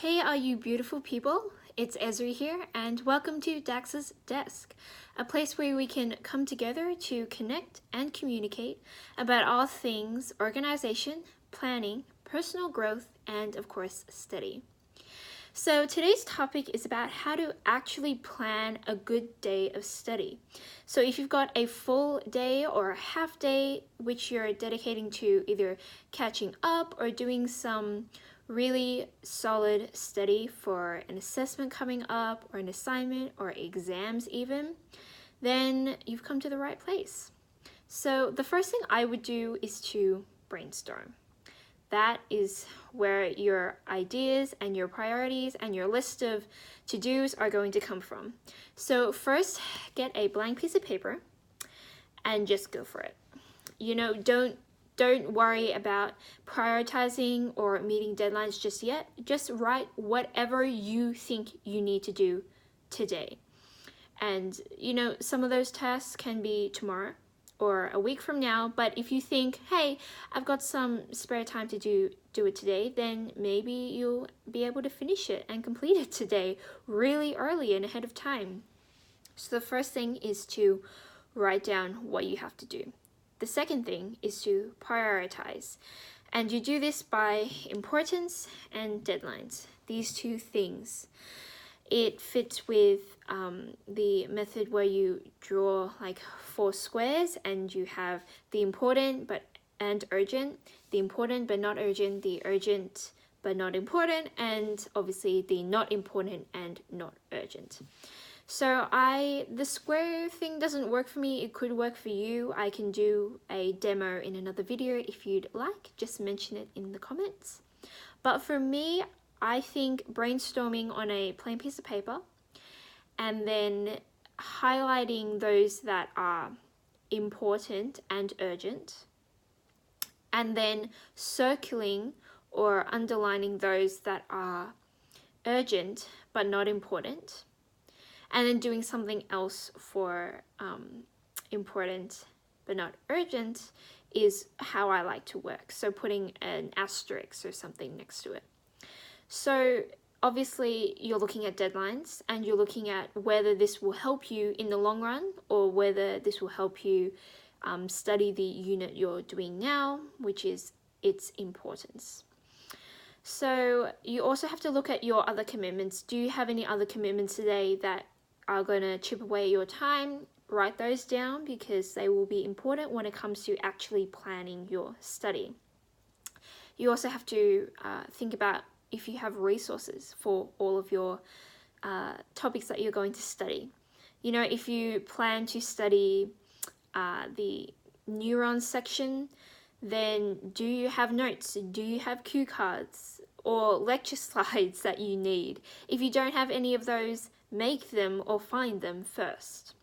Hey, all you beautiful people, it's Esri here, and welcome to Dax's Desk, a place where we can come together to connect and communicate about all things organization, planning, personal growth, and of course, study. So today's topic is about how to actually plan a good day of study. So if you've got a full day or a half day which you're dedicating to either catching up or doing some really solid study for an assessment coming up or an assignment or exams even, then you've come to the right place. So the first thing I would do is to brainstorm. That is where your ideas and your priorities and your list of to-dos are going to come from. So first, get a blank piece of paper and just go for it. Don't worry about prioritizing or meeting deadlines just yet. Just write whatever you think you need to do today. And some of those tasks can be tomorrow or a week from now, but if you think, hey, I've got some spare time to do it today, then maybe you'll be able to finish it and complete it today really early and ahead of time. So the first thing is to write down what you have to do. The second thing is to prioritize. And you do this by importance and deadlines, these two things. It fits with the method where you draw like 4 squares and you have the important and urgent, the important but not urgent, the urgent but not important, and obviously the not important and not urgent. So the square thing doesn't work for me. It could work for you. I can do a demo in another video if you'd like. Just mention it in the comments. But for me, I think brainstorming on a plain piece of paper and then highlighting those that are important and urgent, and then circling or underlining those that are urgent but not important, and then doing something else for important but not urgent is how I like to work. So putting an asterisk or something next to it. So obviously you're looking at deadlines and you're looking at whether this will help you in the long run or whether this will help you study the unit you're doing now, which is its importance. So you also have to look at your other commitments. Do you have any other commitments today that are going to chip away your time? Write those down because they will be important when it comes to actually planning your study. You also have to think about if you have resources for all of your topics that you're going to study. If you plan to study the neurons section, then do you have notes? Do you have cue cards or lecture slides that you need? If you don't have any of those, make them or find them first.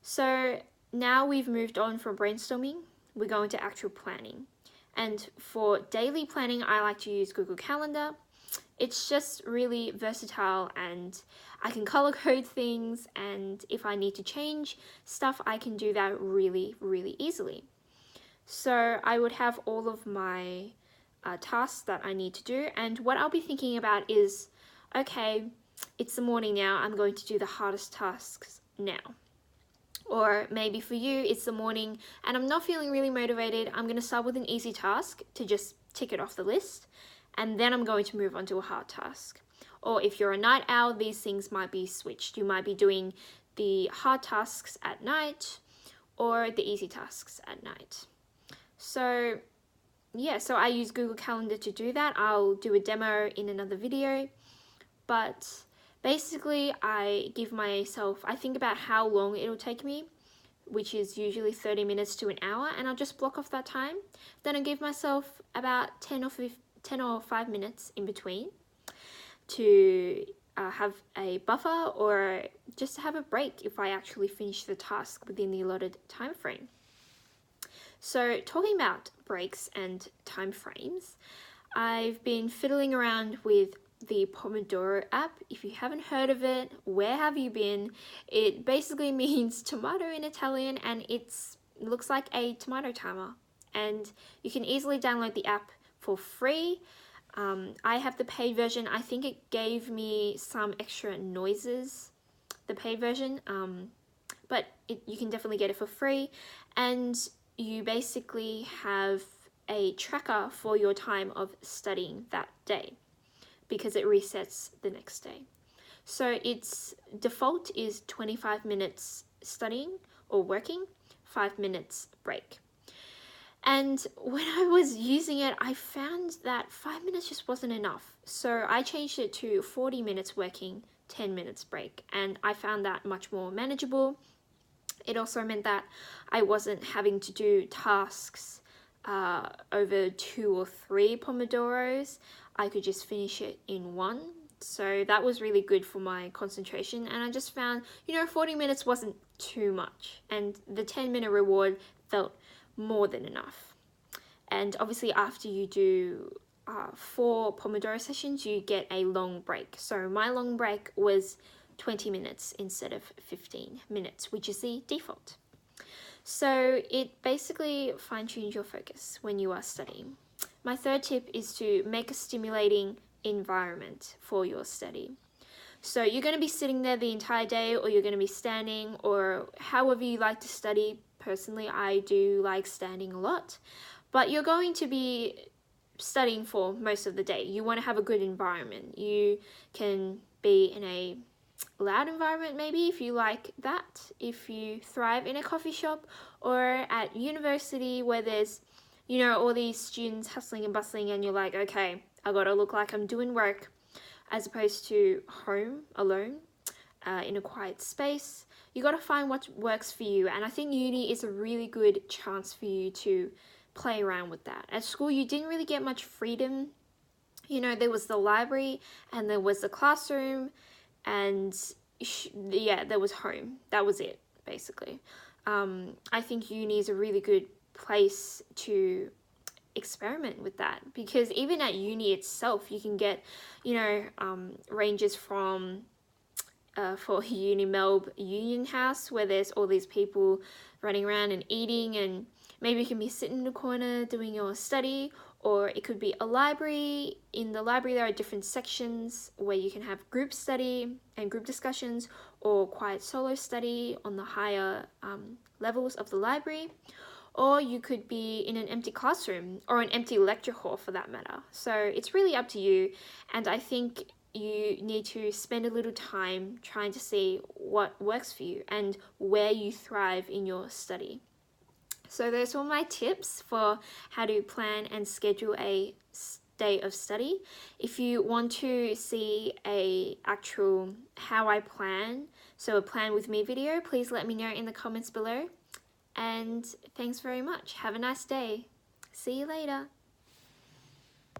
So now we've moved on from brainstorming, we're going to actual planning. And for daily planning, I like to use Google Calendar. It's just really versatile and I can color code things, and if I need to change stuff, I can do that really, really easily. So I would have all of my tasks that I need to do, and what I'll be thinking about is, okay, it's the morning now, I'm going to do the hardest tasks now. Or maybe for you, it's the morning and I'm not feeling really motivated. I'm going to start with an easy task to just tick it off the list, and then I'm going to move on to a hard task. Or if you're a night owl, these things might be switched. You might be doing the hard tasks at night or the easy tasks at night. So I use Google Calendar to do that. I'll do a demo in another video, but basically I think about how long it'll take me, which is usually 30 minutes to an hour, and I'll just block off that time. Then I give myself about 10 or 5 minutes in between to have a buffer or just to have a break if I actually finish the task within the allotted time frame. So talking about breaks and time frames, I've been fiddling around with the Pomodoro app. If you haven't heard of it, where have you been? It basically means tomato in Italian, and it looks like a tomato timer. And you can easily download the app for free. I have the paid version. I think it gave me some extra noises, the paid version, but you can definitely get it for free. And you basically have a tracker for your time of studying that day because it resets the next day. So its default is 25 minutes studying or working, 5 minutes break. And when I was using it, I found that 5 minutes just wasn't enough. So I changed it to 40 minutes working, 10 minutes break. And I found that much more manageable. It also meant that I wasn't having to do tasks over 2 or 3 Pomodoros. I could just finish it in one. So that was really good for my concentration. And I just found, 40 minutes wasn't too much. And the 10-minute reward felt more than enough. And obviously after you do 4 Pomodoro sessions, you get a long break. So my long break was 20 minutes instead of 15 minutes, which is the default. So it basically fine-tunes your focus when you are studying. My third tip is to make a stimulating environment for your study. So you're going to be sitting there the entire day, or you're going to be standing, or however you like to study. Personally, I do like standing a lot, but you're going to be studying for most of the day. You want to have a good environment. You can be in a loud environment maybe if you like that, if you thrive in a coffee shop or at university where there's all these students hustling and bustling and you're like, okay, I gotta look like I'm doing work, as opposed to home alone in a quiet space. You gotta find what works for you, and I think uni is a really good chance for you to play around with that. At school you didn't really get much freedom. There was the library and there was the classroom, and there was home. That was it, basically. I think uni is a really good place to experiment with that, because even at uni itself you can get ranges from for Uni Melb Union House, where there's all these people running around and eating, and maybe you can be sitting in a corner doing your study, or it could be a library. In the library there are different sections where you can have group study and group discussions, or quiet solo study on the higher levels of the library. Or you could be in an empty classroom or an empty lecture hall for that matter. So it's really up to you, and I think you need to spend a little time trying to see what works for you and where you thrive in your study. So those were my tips for how to plan and schedule a day of study. If you want to see a actual how I plan, so a plan with me video, please let me know in the comments below. And thanks very much. Have a nice day. See you later.